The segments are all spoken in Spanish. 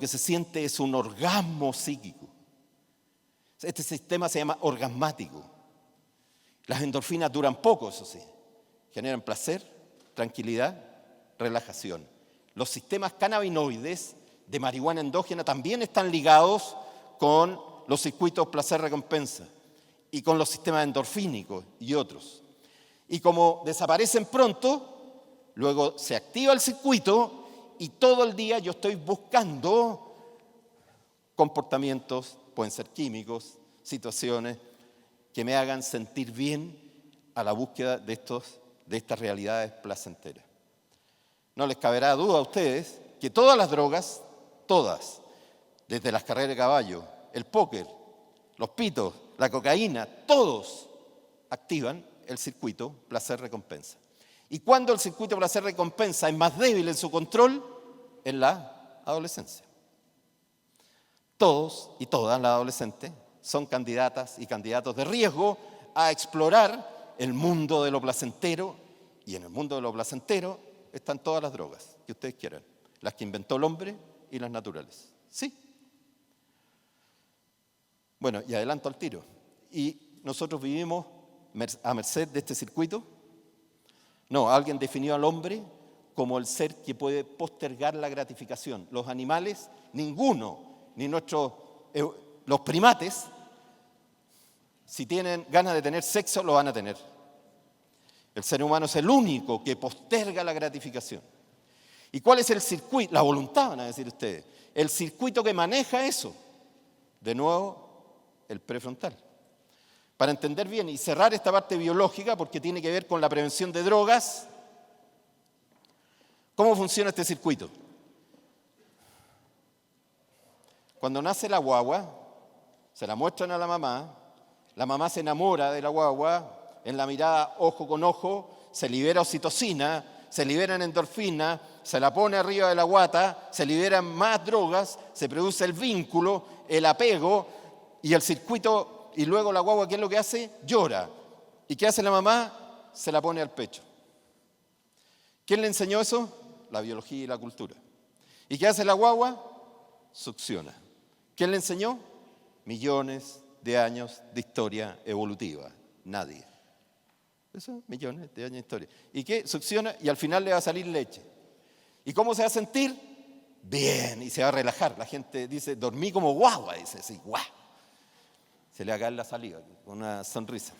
que se siente es un orgasmo psíquico. Este sistema se llama orgasmático. Las endorfinas duran poco, eso sí. Generan placer, tranquilidad, relajación. Los sistemas cannabinoides de marihuana endógena también están ligados con los circuitos placer-recompensa y con los sistemas endorfínicos y otros. Y como desaparecen pronto, luego se activa el circuito y todo el día yo estoy buscando comportamientos, pueden ser químicos, situaciones que me hagan sentir bien a la búsqueda de estas realidades placenteras. No les caberá duda a ustedes que todas las drogas, todas, desde las carreras de caballo, el póker, los pitos, la cocaína, todos activan el circuito placer-recompensa. Y cuando el circuito placer-recompensa es más débil en su control, en la adolescencia. Todos y todas las adolescentes son candidatas y candidatos de riesgo a explorar el mundo de lo placentero, y en el mundo de lo placentero están todas las drogas que ustedes quieran, las que inventó el hombre y las naturales. ¿Sí? Bueno, y adelanto al tiro. ¿Y nosotros vivimos a merced de este circuito? No, alguien definió al hombre como el ser que puede postergar la gratificación. Los animales, ninguno, ni los primates, si tienen ganas de tener sexo, lo van a tener. El ser humano es el único que posterga la gratificación. ¿Y cuál es el circuito? La voluntad, van a decir ustedes. El circuito que maneja eso. De nuevo, el prefrontal. Para entender bien y cerrar esta parte biológica, porque tiene que ver con la prevención de drogas, ¿cómo funciona este circuito? Cuando nace la guagua, se la muestran a la mamá se enamora de la guagua, en la mirada ojo con ojo, se libera oxitocina, se liberan endorfinas, se la pone arriba de la guata, se liberan más drogas, se produce el vínculo, el apego y el circuito, y luego la guagua, ¿qué es lo que hace? Llora. ¿Y qué hace la mamá? Se la pone al pecho. ¿Quién le enseñó eso? La biología y la cultura. ¿Y qué hace la guagua? Succiona. ¿Quién le enseñó? Millones de años de historia evolutiva. Nadie. Eso, millones de años de historia. ¿Y qué? Succiona y al final le va a salir leche. ¿Y cómo se va a sentir? Bien, y se va a relajar. La gente dice, dormí como guagua, dice así, guau. Se le va a caer la saliva, con una sonrisa.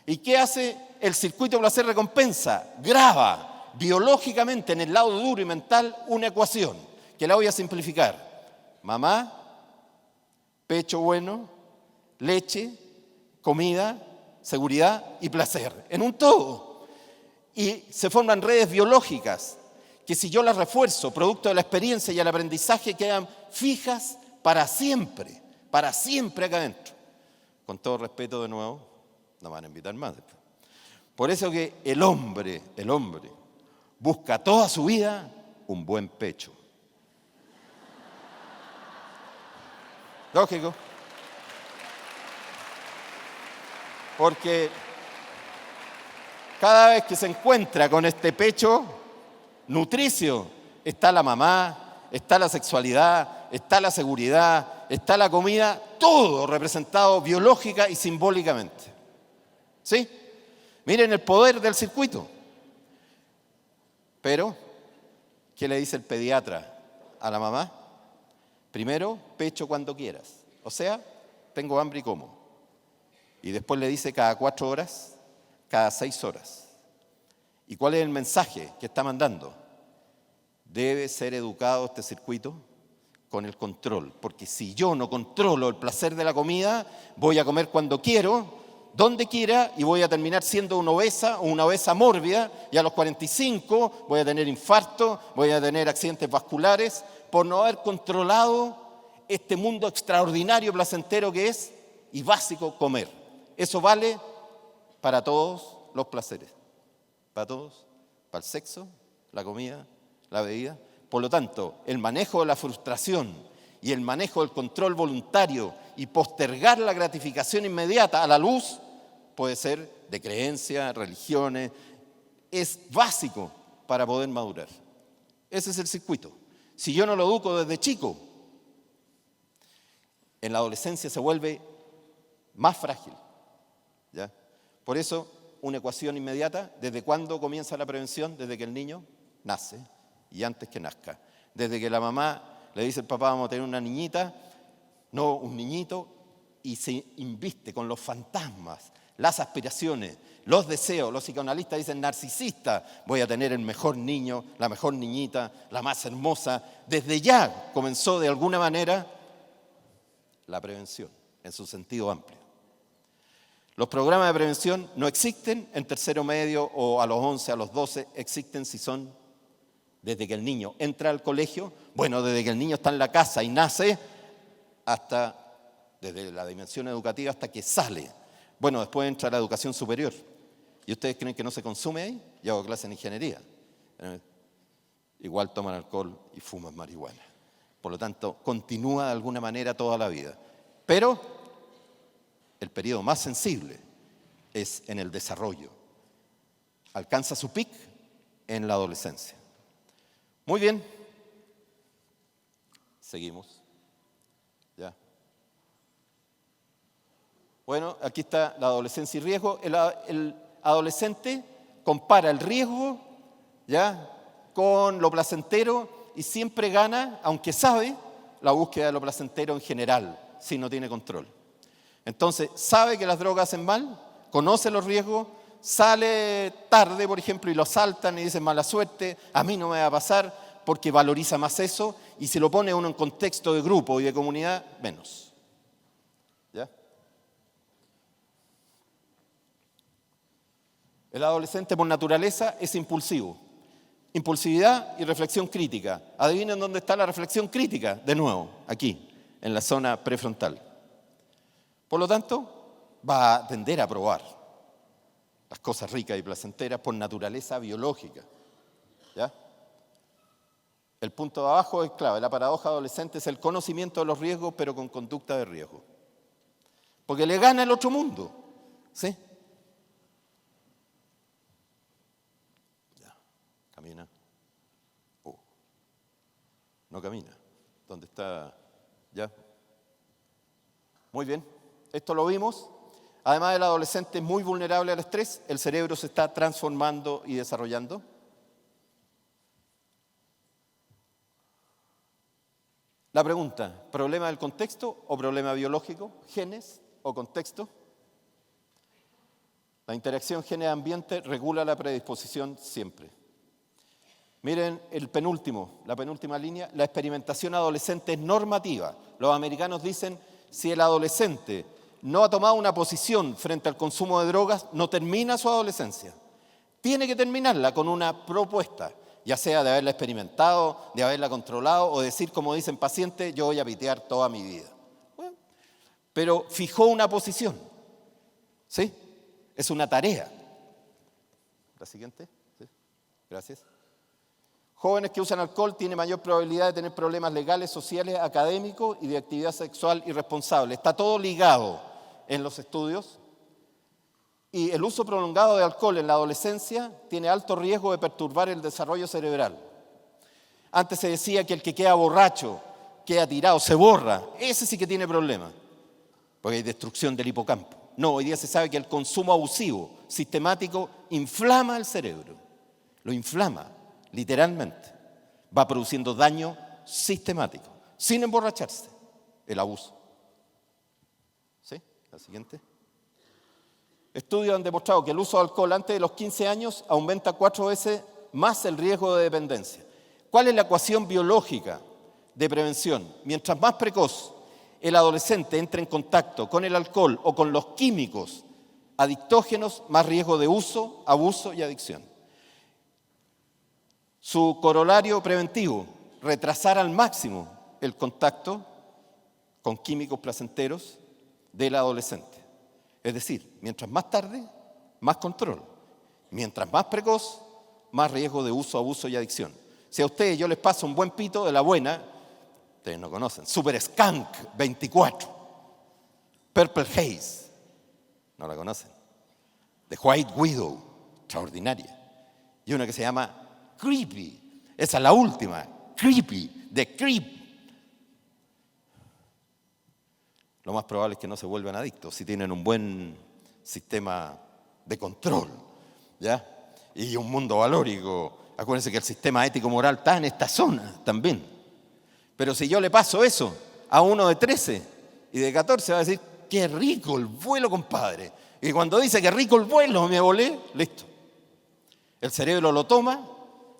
¿Y qué hace el circuito placer-recompensa? Graba biológicamente en el lado duro y mental una ecuación, que la voy a simplificar. Mamá, pecho bueno, leche, comida, seguridad y placer, en un todo. Y se forman redes biológicas que si yo las refuerzo, producto de la experiencia y el aprendizaje, quedan fijas para siempre acá adentro. Con todo respeto de nuevo, no van a invitar más después. Por eso que el hombre busca toda su vida un buen pecho. Lógico. Porque cada vez que se encuentra con este pecho nutricio, está la mamá, está la sexualidad, está la seguridad, está la comida, todo representado biológica y simbólicamente. ¿Sí? Miren el poder del circuito. Pero, ¿qué le dice el pediatra a la mamá? Primero, pecho cuando quieras. O sea, tengo hambre y como. Y después le dice cada 4 horas, cada 6 horas. ¿Y cuál es el mensaje que está mandando? Debe ser educado este circuito con el control. Porque si yo no controlo el placer de la comida, voy a comer cuando quiero, donde quiera, y voy a terminar siendo una obesa o una obesa mórbida, y a los 45 voy a tener infarto, voy a tener accidentes vasculares, por no haber controlado este mundo extraordinario, placentero que es, y básico, comer. Eso vale para todos los placeres. Para todos, para el sexo, la comida, la bebida. Por lo tanto, el manejo de la frustración y el manejo del control voluntario y postergar la gratificación inmediata a la luz puede ser de creencias, religiones, es básico para poder madurar. Ese es el circuito. Si yo no lo educo desde chico, en la adolescencia se vuelve más frágil, ¿ya? Por eso, una ecuación inmediata: ¿desde cuándo comienza la prevención? Desde que el niño nace y antes que nazca. Desde que la mamá le dice al papá, vamos a tener una niñita, no un niñito, y se inviste con los fantasmas, las aspiraciones, los deseos. Los psicoanalistas dicen narcisista: voy a tener el mejor niño, la mejor niñita, la más hermosa. Desde ya comenzó de alguna manera la prevención, en su sentido amplio. Los programas de prevención no existen en tercero medio o a los 11, a los 12, existen si son desde que el niño entra al colegio, bueno, desde que el niño está en la casa y nace, hasta desde la dimensión educativa hasta que sale. Bueno, después entra la educación superior. ¿Y ustedes creen que no se consume ahí? Yo hago clase en ingeniería. Igual toman alcohol y fuman marihuana. Por lo tanto, continúa de alguna manera toda la vida. Pero el periodo más sensible es en el desarrollo. Alcanza su pic en la adolescencia. Muy bien. Seguimos. Ya. Bueno, aquí está la adolescencia y riesgo. El adolescente compara el riesgo, ¿ya?, con lo placentero y siempre gana, aunque sabe, la búsqueda de lo placentero en general, si no tiene control. Entonces, sabe que las drogas hacen mal, conoce los riesgos, sale tarde, por ejemplo, y lo asaltan y dicen mala suerte, a mí no me va a pasar, porque valoriza más eso, y si lo pone uno en contexto de grupo y de comunidad, menos. ¿Ya? El adolescente por naturaleza es impulsivo. Impulsividad y reflexión crítica. Adivinen dónde está la reflexión crítica, de nuevo, aquí, en la zona prefrontal. Por lo tanto, va a tender a probar las cosas ricas y placenteras por naturaleza biológica. ¿Ya? El punto de abajo es clave. La paradoja adolescente es el conocimiento de los riesgos, pero con conducta de riesgo. Porque le gana el otro mundo. ¿Sí? Ya. Camina. No camina. ¿Dónde está? ¿Ya? Muy bien. Esto lo vimos. Además, el adolescente es muy vulnerable al estrés. El cerebro se está transformando y desarrollando. La pregunta: ¿problema del contexto o problema biológico? ¿Genes o contexto? La interacción genes-ambiente regula la predisposición siempre. Miren la penúltima línea: la experimentación adolescente es normativa. Los americanos dicen: si el adolescente no ha tomado una posición frente al consumo de drogas, no termina su adolescencia. Tiene que terminarla con una propuesta, ya sea de haberla experimentado, de haberla controlado, o decir, como dicen pacientes, yo voy a pitear toda mi vida. Bueno, pero fijó una posición. ¿Sí? Es una tarea. La siguiente. ¿Sí? Gracias. Jóvenes que usan alcohol tienen mayor probabilidad de tener problemas legales, sociales, académicos y de actividad sexual irresponsable. Está todo ligado en los estudios. Y el uso prolongado de alcohol en la adolescencia tiene alto riesgo de perturbar el desarrollo cerebral. Antes se decía que el que queda borracho, queda tirado, se borra. Ese sí que tiene problemas, porque hay destrucción del hipocampo. No, hoy día se sabe que el consumo abusivo, sistemático, inflama el cerebro. Lo inflama, literalmente. Va produciendo daño sistemático, sin emborracharse, el abuso. ¿Sí? La siguiente. Estudios han demostrado que el uso de alcohol antes de los 15 años aumenta 4 veces más el riesgo de dependencia. ¿Cuál es la ecuación biológica de prevención? Mientras más precoz el adolescente entre en contacto con el alcohol o con los químicos adictógenos, más riesgo de uso, abuso y adicción. Su corolario preventivo: retrasar al máximo el contacto con químicos placenteros del adolescente. Es decir, mientras más tarde, más control. Mientras más precoz, más riesgo de uso, abuso y adicción. Si a ustedes yo les paso un buen pito de la buena, ustedes no conocen, Super Skunk 24, Purple Haze, no la conocen, The White Widow, extraordinaria, y una que se llama Creepy, esa es la última, creepy, de creep. Lo más probable es que no se vuelvan adictos si tienen un buen sistema de control, ¿ya? Y un mundo valórico. Acuérdense que el sistema ético-moral está en esta zona también. Pero si yo le paso eso a uno de 13 y de 14, va a decir, qué rico el vuelo, compadre. Y cuando dice que rico el vuelo, me volé, listo. El cerebro lo toma,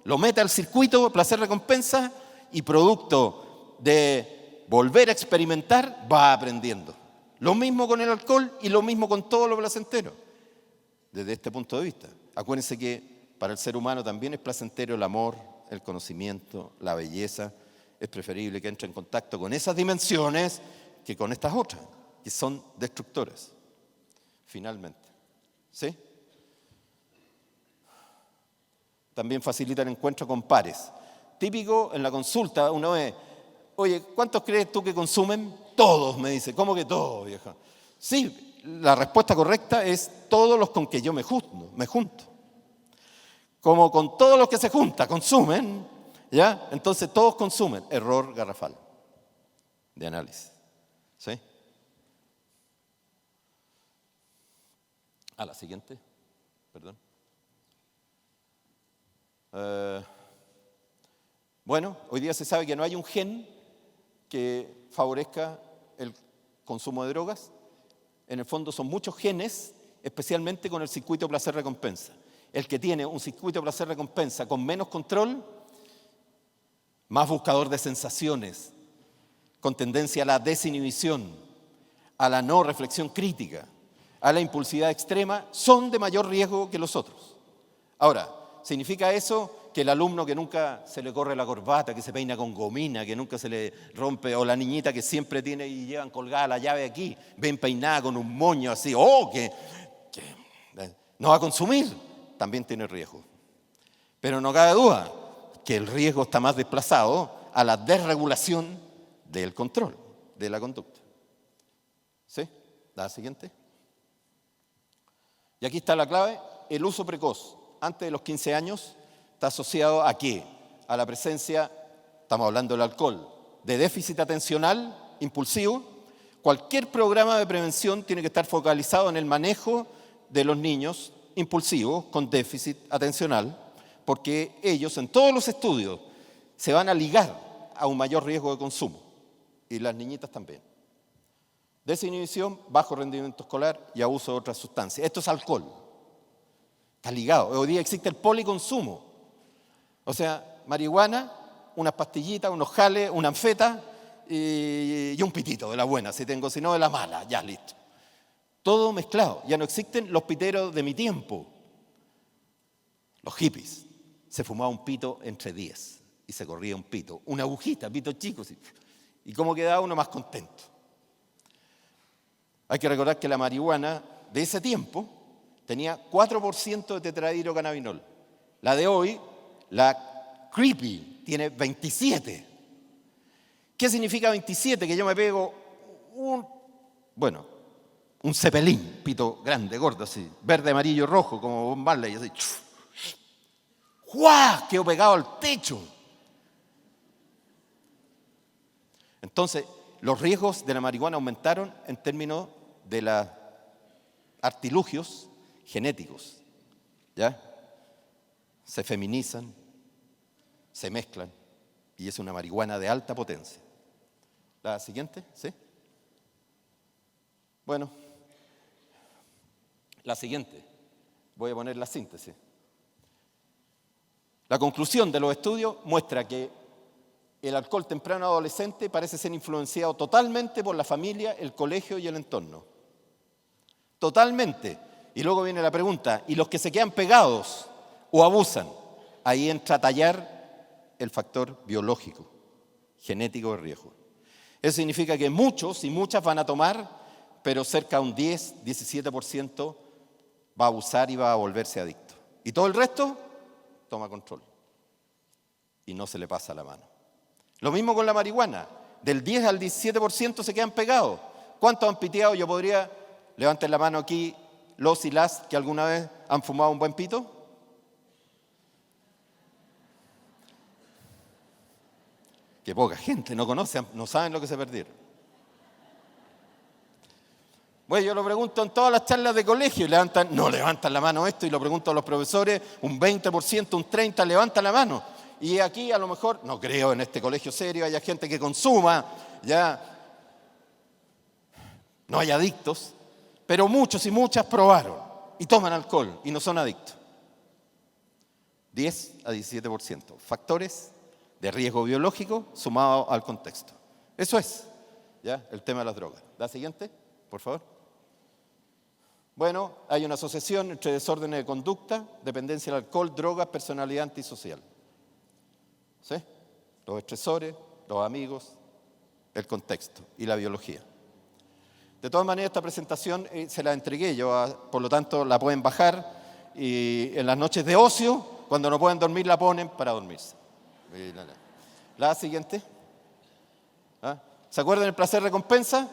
lo mete al circuito placer-recompensa y producto de volver a experimentar, va aprendiendo. Lo mismo con el alcohol y lo mismo con todo lo placentero. Desde este punto de vista. Acuérdense que para el ser humano también es placentero el amor, el conocimiento, la belleza. Es preferible que entre en contacto con esas dimensiones que con estas otras, que son destructoras. Finalmente. ¿Sí? También facilita el encuentro con pares. Típico en la consulta, uno ve, oye, ¿cuántos crees tú que consumen? Todos, me dice. ¿Cómo que todos, vieja? Sí, la respuesta correcta es todos los con que yo me junto. Como con todos los que se juntan, consumen, ¿ya? Entonces todos consumen. Error garrafal de análisis. ¿Sí? A la siguiente. Perdón. Bueno, hoy día se sabe que no hay un gen que favorezca el consumo de drogas. En el fondo son muchos genes, especialmente con el circuito placer-recompensa. El que tiene un circuito placer-recompensa con menos control, más buscador de sensaciones, con tendencia a la desinhibición, a la no reflexión crítica, a la impulsividad extrema, son de mayor riesgo que los otros. Ahora, ¿significa eso que el alumno que nunca se le corre la corbata, que se peina con gomina, que nunca se le rompe, o la niñita que siempre tiene y llevan colgada la llave aquí, ven peinada con un moño así, que no va a consumir? También tiene riesgo. Pero no cabe duda que el riesgo está más desplazado a la desregulación del control, de la conducta. ¿Sí? La siguiente. Y aquí está la clave, el uso precoz, antes de los 15 años, está asociado ¿a qué? A la presencia, estamos hablando del alcohol, de déficit atencional impulsivo. Cualquier programa de prevención tiene que estar focalizado en el manejo de los niños impulsivos con déficit atencional, porque ellos en todos los estudios se van a ligar a un mayor riesgo de consumo, y las niñitas también. Desinhibición, bajo rendimiento escolar y abuso de otras sustancias. Esto es alcohol. Está ligado. Hoy día existe el policonsumo. O sea, marihuana, unas pastillitas, unos jales, una anfeta y un pitito de la buena, si tengo, si no de la mala, ya listo. Todo mezclado. Ya no existen los piteros de mi tiempo. Los hippies. Se fumaba un pito entre 10 y se corría un pito. Una agujita, pitos chicos. ¿Y cómo quedaba uno más contento? Hay que recordar que la marihuana de ese tiempo tenía 4% de tetrahidrocannabinol. La de hoy, la creepy, tiene 27. ¿Qué significa 27? Que yo me pego un cepelín, pito grande, gordo así, verde, amarillo, rojo, como Bob Marley, así. ¡Guau! Quedo pegado al techo. Entonces, los riesgos de la marihuana aumentaron en términos de los artilugios genéticos, ¿ya? Se feminizan, se mezclan, y es una marihuana de alta potencia. La siguiente, ¿sí? Bueno, la siguiente, voy a poner la síntesis. La conclusión de los estudios muestra que el alcohol temprano adolescente parece ser influenciado totalmente por la familia, el colegio y el entorno. Totalmente. Y luego viene la pregunta, ¿y los que se quedan pegados o abusan? Ahí entra a tallar el factor biológico, genético de riesgo. Eso significa que muchos y muchas van a tomar, pero cerca de un 10, 17% va a abusar y va a volverse adicto. Y todo el resto toma control y no se le pasa la mano. Lo mismo con la marihuana. Del 10 al 17% se quedan pegados. ¿Cuántos han piteado? Yo podría, levanten la mano aquí, los y las que alguna vez han fumado un buen pito. que poca gente no conoce, no saben lo que se perdieron. Bueno, yo lo pregunto en todas las charlas de colegio y no levantan la mano esto, y lo pregunto a los profesores, un 20%, un 30% levantan la mano. Y aquí a lo mejor, no creo en este colegio serio, haya gente que consuma, ya no hay adictos, pero muchos y muchas probaron y toman alcohol y no son adictos. 10 a 17%. Factores de riesgo biológico sumados al contexto. Eso es, ¿ya?, el tema de las drogas. La siguiente, por favor. Bueno, hay una asociación entre desórdenes de conducta, dependencia del alcohol, drogas, personalidad antisocial. ¿Sí? Los estresores, los amigos, el contexto y la biología. De todas maneras, esta presentación se la entregué yo, por lo tanto la pueden bajar, y en las noches de ocio, cuando no pueden dormir, la ponen para dormirse. La siguiente. ¿Ah? ¿Se acuerdan del placer-recompensa?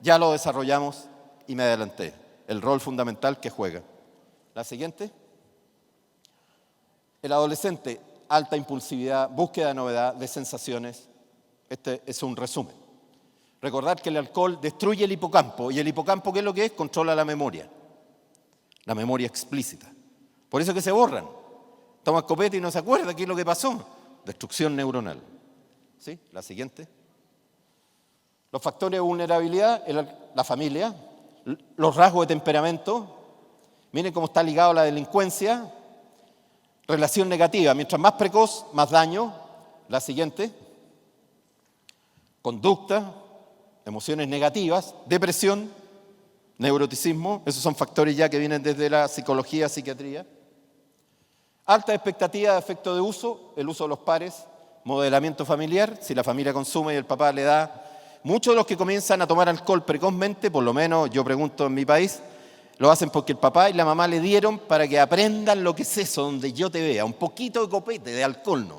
Ya lo desarrollamos y me adelanté. El rol fundamental que juega. La siguiente. El adolescente, alta impulsividad, búsqueda de novedad, de sensaciones. Este es un resumen. Recordar que el alcohol destruye el hipocampo. ¿Y el hipocampo qué es lo que es? Controla la memoria explícita. Por eso que se borran. Toma copete y no se acuerda qué es lo que pasó. Destrucción neuronal. ¿Sí? La siguiente. Los factores de vulnerabilidad, la familia, los rasgos de temperamento. Miren cómo está ligado a la delincuencia. Relación negativa, mientras más precoz, más daño. La siguiente. Conducta, emociones negativas, depresión, neuroticismo. Esos son factores ya que vienen desde la psicología, psiquiatría. Alta expectativa de efecto de uso, el uso de los pares, modelamiento familiar, si la familia consume y el papá le da. Muchos de los que comienzan a tomar alcohol precozmente, por lo menos yo pregunto en mi país, lo hacen porque el papá y la mamá le dieron para que aprendan lo que es eso, donde yo te vea, un poquito de copete, de alcohol no.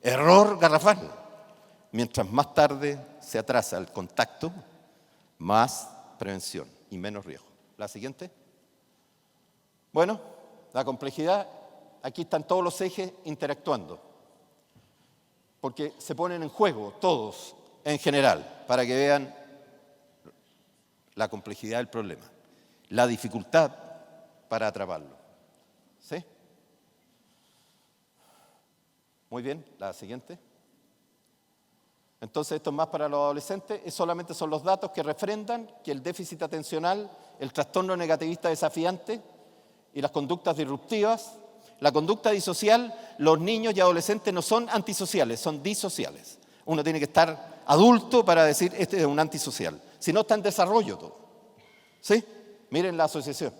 Error garrafal. Mientras más tarde se atrasa el contacto, más prevención y menos riesgo. La siguiente. Bueno, la complejidad, aquí están todos los ejes interactuando, porque se ponen en juego todos en general, para que vean la complejidad del problema, la dificultad para atraparlo. ¿Sí? Muy bien, la siguiente. Entonces, esto es más para los adolescentes, solamente son los datos que refrendan que el déficit atencional, el trastorno negativista desafiante y las conductas disruptivas, la conducta disocial, los niños y adolescentes no son antisociales, son disociales. Uno tiene que estar adulto para decir, este es un antisocial. Si no, está en desarrollo todo. ¿Sí? Miren la asociación.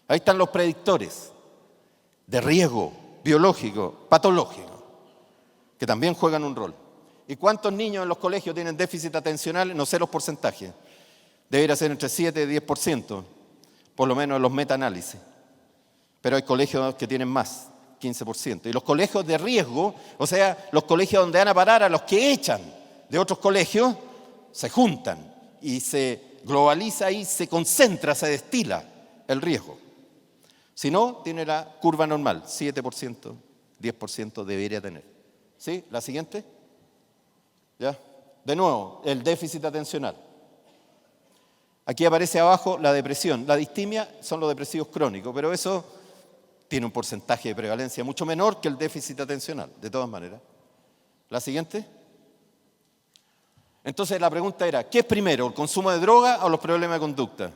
Ahí están los predictores de riesgo biológico, patológico, que también juegan un rol. ¿Y cuántos niños en los colegios tienen déficit atencional? No sé los porcentajes. Debería ser entre 7 y 10%, por lo menos en los metaanálisis. Pero hay colegios que tienen más, 15%. Y los colegios de riesgo, o sea, los colegios donde van a parar a los que echan de otros colegios, se juntan y se globaliza y se concentra, se destila el riesgo. Si no, tiene la curva normal, 7%, 10% debería tener. ¿Sí? ¿La siguiente? ¿Ya? De nuevo, el déficit atencional. Aquí aparece abajo la depresión. La distimia son los depresivos crónicos, pero eso tiene un porcentaje de prevalencia mucho menor que el déficit atencional, de todas maneras. ¿La siguiente? Entonces la pregunta era, ¿qué es primero, el consumo de droga o los problemas de conducta?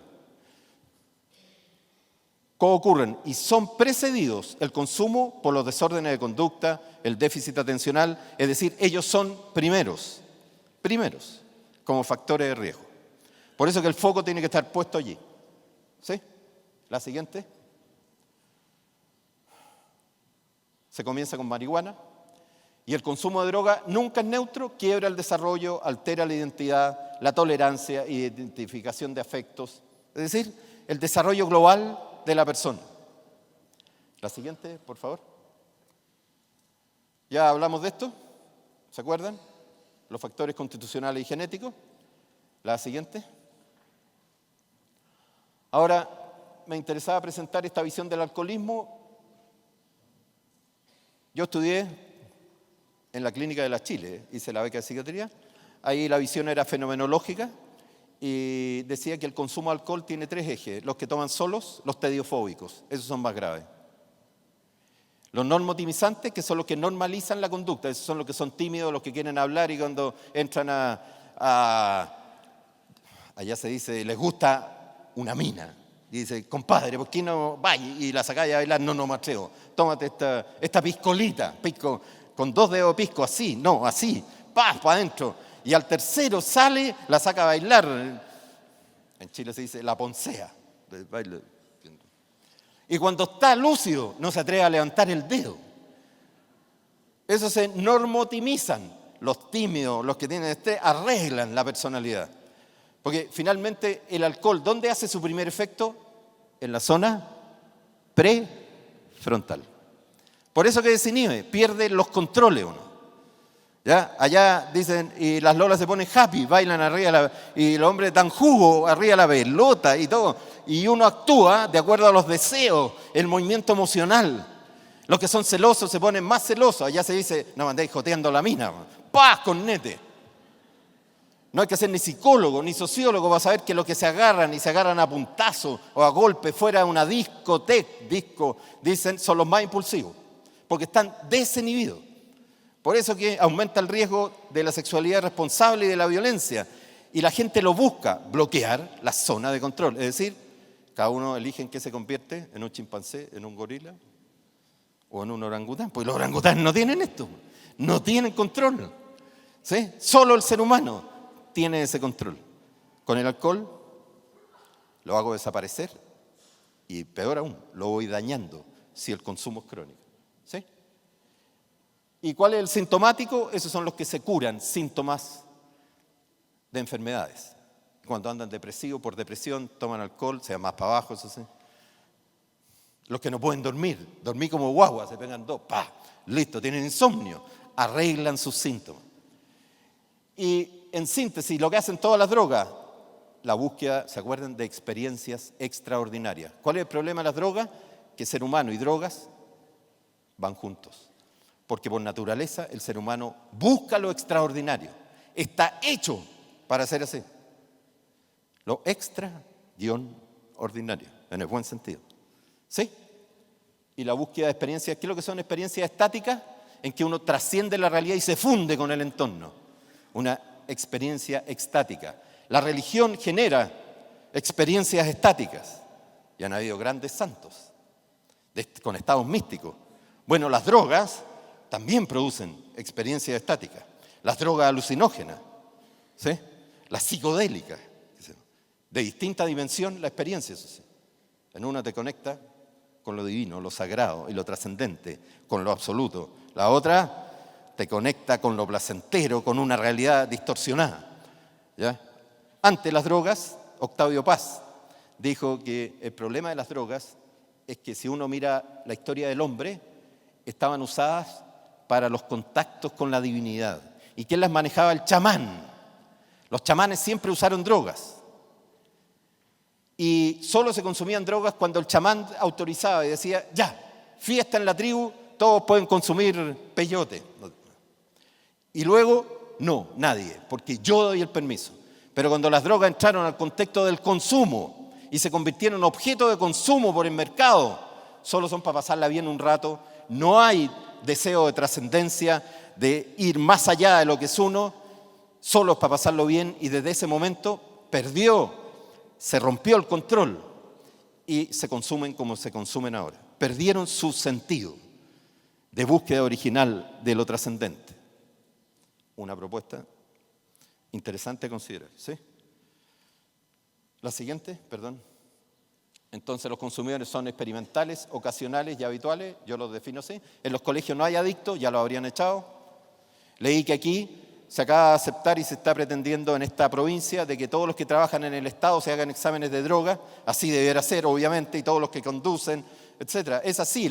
¿Cómo ocurren? Y son precedidos el consumo por los desórdenes de conducta, el déficit atencional, es decir, ellos son primeros como factores de riesgo. Por eso que el foco tiene que estar puesto allí. ¿Sí? La siguiente. Se comienza con marihuana y el consumo de droga nunca es neutro, quiebra el desarrollo, altera la identidad, la tolerancia y identificación de afectos, es decir, el desarrollo global de la persona. La siguiente, por favor. ¿Ya hablamos de esto? ¿Se acuerdan? Los factores constitucionales y genéticos. La siguiente. Ahora, me interesaba presentar esta visión del alcoholismo. Yo estudié en la Clínica de la Chile, hice la beca de psiquiatría. Ahí la visión era fenomenológica y decía que el consumo de alcohol tiene 3 ejes. Los que toman solos, los tediofóbicos, esos son más graves. Los normotimizantes, que son los que normalizan la conducta, esos son los que son tímidos, los que quieren hablar y cuando entran allá se dice, les gusta una mina. Y dice, compadre, ¿por qué no vaya y la sacáis a bailar? No, Mateo, tómate esta piscolita, pisco, con 2 dedos de pisco, así, no, así, para adentro. Y al tercero sale, la saca a bailar. En Chile se dice la poncea. Y cuando está lúcido, no se atreve a levantar el dedo. Eso se normotimizan. Los tímidos, los que tienen estrés, arreglan la personalidad. Porque finalmente el alcohol, ¿dónde hace su primer efecto? En la zona prefrontal. Por eso que desinhibe, pierde los controles uno. ¿Ya? Allá dicen, y las lolas se ponen happy, bailan arriba, y los hombres dan jugo arriba de la pelota y todo. Y uno actúa de acuerdo a los deseos, el movimiento emocional. Los que son celosos se ponen más celosos. Allá se dice, no andéis joteando la mina. ¡Paz con nete! No hay que ser ni psicólogo ni sociólogo para saber que los que se agarran y se agarran a puntazo o a golpe fuera de una discoteca, dicen, son los más impulsivos, porque están desinhibidos. Por eso que aumenta el riesgo de la sexualidad irresponsable y de la violencia. Y la gente lo busca, bloquear la zona de control. Es decir, cada uno elige en qué se convierte, en un chimpancé, en un gorila o en un orangután. Porque los orangutanes no tienen esto, no tienen control. ¿Sí? Solo el ser humano tiene ese control. Con el alcohol lo hago desaparecer y peor aún, lo voy dañando si el consumo es crónico. ¿Sí? ¿Y cuál es el sintomático? Esos son los que se curan, síntomas de enfermedades. Cuando andan depresivos, por depresión, toman alcohol, se van más para abajo, eso sí. Los que no pueden dormir como guagua, se pegan 2, listo, tienen insomnio, arreglan sus síntomas. Y en síntesis, lo que hacen todas las drogas, la búsqueda, ¿se acuerdan? De experiencias extraordinarias. ¿Cuál es el problema de las drogas? Que ser humano y drogas van juntos. Porque por naturaleza el ser humano busca lo extraordinario. Está hecho para ser así. Lo extra-ordinario, en el buen sentido. ¿Sí? Y la búsqueda de experiencias, ¿qué es lo que son experiencias estáticas? En que uno trasciende la realidad y se funde con el entorno. Una experiencia extática. La religión genera experiencias estáticas. Y han habido grandes santos con estados místicos. Bueno, las drogas también producen experiencias estáticas. Las drogas alucinógenas, ¿sí? Las psicodélicas, de distinta dimensión la experiencia, eso sí. En una te conecta con lo divino, lo sagrado y lo trascendente, con lo absoluto. La otra te conecta con lo placentero, con una realidad distorsionada. ¿Ya? Ante las drogas, Octavio Paz dijo que el problema de las drogas es que si uno mira la historia del hombre, estaban usadas para los contactos con la divinidad. ¿Y quién las manejaba? El chamán. Los chamanes siempre usaron drogas. Y solo se consumían drogas cuando el chamán autorizaba y decía, ya, fiesta en la tribu, todos pueden consumir peyote. Y luego, no, nadie, porque yo doy el permiso. Pero cuando las drogas entraron al contexto del consumo y se convirtieron en objeto de consumo por el mercado, solo son para pasarla bien un rato, no hay deseo de trascendencia, de ir más allá de lo que es uno, solo es para pasarlo bien y desde ese momento se rompió el control y se consumen como se consumen ahora. Perdieron su sentido de búsqueda original de lo trascendente. Una propuesta interesante a considerar, ¿sí? La siguiente, perdón. Entonces los consumidores son experimentales, ocasionales y habituales, yo los defino así. En los colegios no hay adictos, ya lo habrían echado. Leí que aquí se acaba de aceptar y se está pretendiendo en esta provincia de que todos los que trabajan en el Estado se hagan exámenes de droga, así debiera ser obviamente, y todos los que conducen, etcétera. Es así,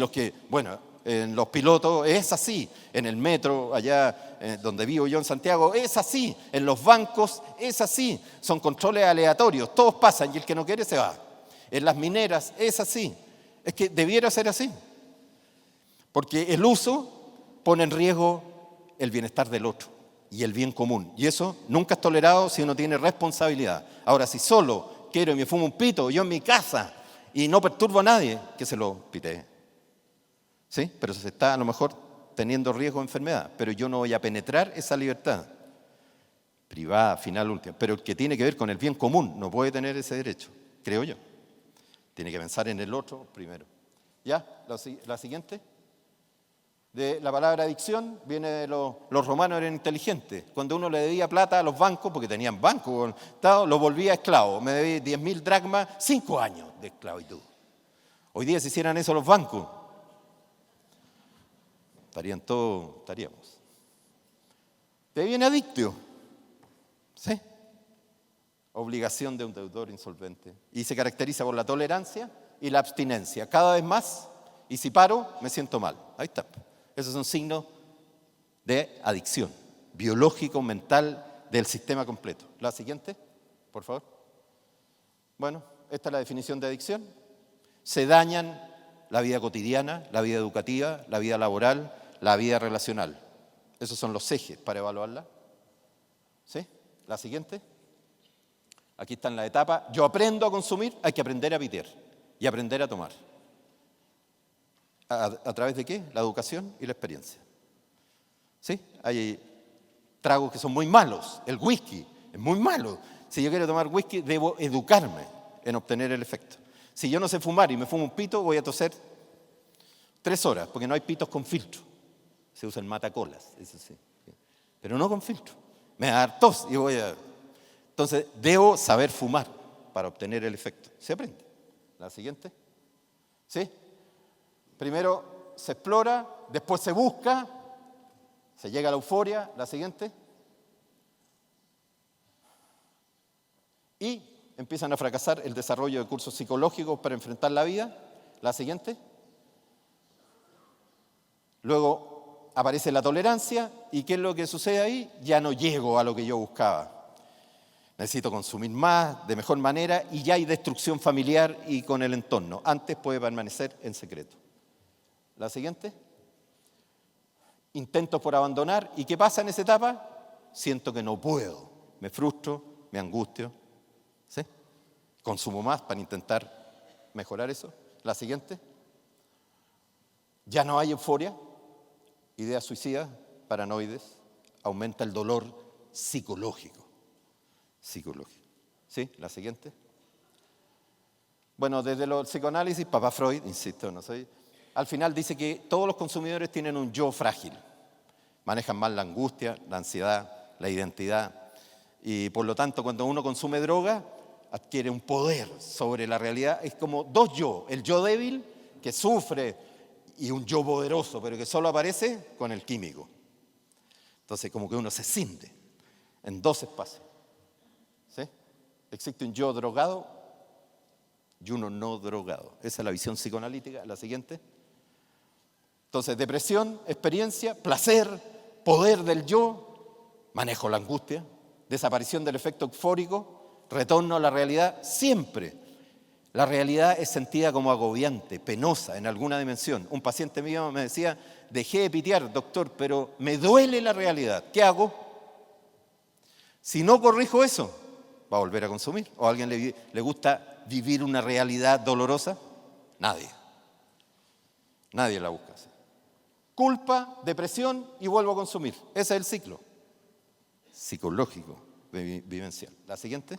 en los pilotos es así, en el metro, allá donde vivo yo en Santiago, es así, en los bancos es así, son controles aleatorios, todos pasan y el que no quiere se va. En las mineras es así, es que debiera ser así, porque el uso pone en riesgo el bienestar del otro y el bien común. Y eso nunca es tolerado si uno tiene responsabilidad. Ahora, si solo quiero y me fumo un pito, yo en mi casa, y no perturbo a nadie, que se lo pitee. ¿Sí? Pero se está a lo mejor teniendo riesgo de enfermedad. Pero yo no voy a penetrar esa libertad privada, final, última. Pero el que tiene que ver con el bien común no puede tener ese derecho, creo yo. Tiene que pensar en el otro primero. ¿Ya? La siguiente. De la palabra adicción viene de los romanos eran inteligentes. Cuando uno le debía plata a los bancos, porque tenían bancos, lo volvía esclavo. Me debí 10.000 dracmas, 5 años de esclavitud. Hoy día si hicieran eso los bancos, estaríamos. De ahí viene adictio. ¿Sí? Obligación de un deudor insolvente. Y se caracteriza por la tolerancia y la abstinencia. Cada vez más, y si paro, me siento mal. Ahí está. Esos son signos de adicción, biológico, mental, del sistema completo. La siguiente, por favor. Bueno, esta es la definición de adicción. Se dañan la vida cotidiana, la vida educativa, la vida laboral, la vida relacional. Esos son los ejes para evaluarla. ¿Sí? La siguiente. Aquí están las etapas. Yo aprendo a consumir, hay que aprender a pitear y aprender a tomar. ¿A través de qué? La educación y la experiencia. ¿Sí? Hay tragos que son muy malos. El whisky es muy malo. Si yo quiero tomar whisky, debo educarme en obtener el efecto. Si yo no sé fumar y me fumo un pito, voy a toser 3 horas, porque no hay pitos con filtro. Se usan matacolas, eso sí. Pero no con filtro. Me va a dar tos y voy a... Entonces, debo saber fumar para obtener el efecto. Se aprende. La siguiente. ¿Sí? Primero se explora, después se busca, se llega a la euforia. La siguiente. Y empiezan a fracasar el desarrollo de cursos psicológicos para enfrentar la vida. La siguiente. Luego aparece la tolerancia. ¿Y qué es lo que sucede ahí? Ya no llego a lo que yo buscaba. Necesito consumir más, de mejor manera, y ya hay destrucción familiar y con el entorno. Antes puede permanecer en secreto. La siguiente. Intentos por abandonar. ¿Y qué pasa en esa etapa? Siento que no puedo. Me frustro, me angustio. ¿Sí? Consumo más para intentar mejorar eso. La siguiente. Ya no hay euforia. Ideas suicidas, paranoides. Aumenta el dolor psicológico. ¿Sí? La siguiente. Bueno, desde el psicoanálisis, Papá Freud, insisto, no soy... Al final dice que todos los consumidores tienen un yo frágil. Manejan mal la angustia, la ansiedad, la identidad. Y por lo tanto, cuando uno consume droga, adquiere un poder sobre la realidad. Es como 2 yo. El yo débil, que sufre, y un yo poderoso, pero que solo aparece con el químico. Entonces, como que uno se cinde en 2 espacios. ¿Sí? Existe un yo drogado y uno no drogado. Esa es la visión psicoanalítica. La siguiente. Entonces, depresión, experiencia, placer, poder del yo, manejo la angustia, desaparición del efecto eufórico, retorno a la realidad. Siempre la realidad es sentida como agobiante, penosa en alguna dimensión. Un paciente mío me decía, dejé de pitear, doctor, pero me duele la realidad. ¿Qué hago? Si no corrijo eso, va a volver a consumir. ¿O a alguien le gusta vivir una realidad dolorosa? Nadie. Nadie la busca así. Culpa, depresión y vuelvo a consumir. Ese es el ciclo psicológico, vivencial. La siguiente.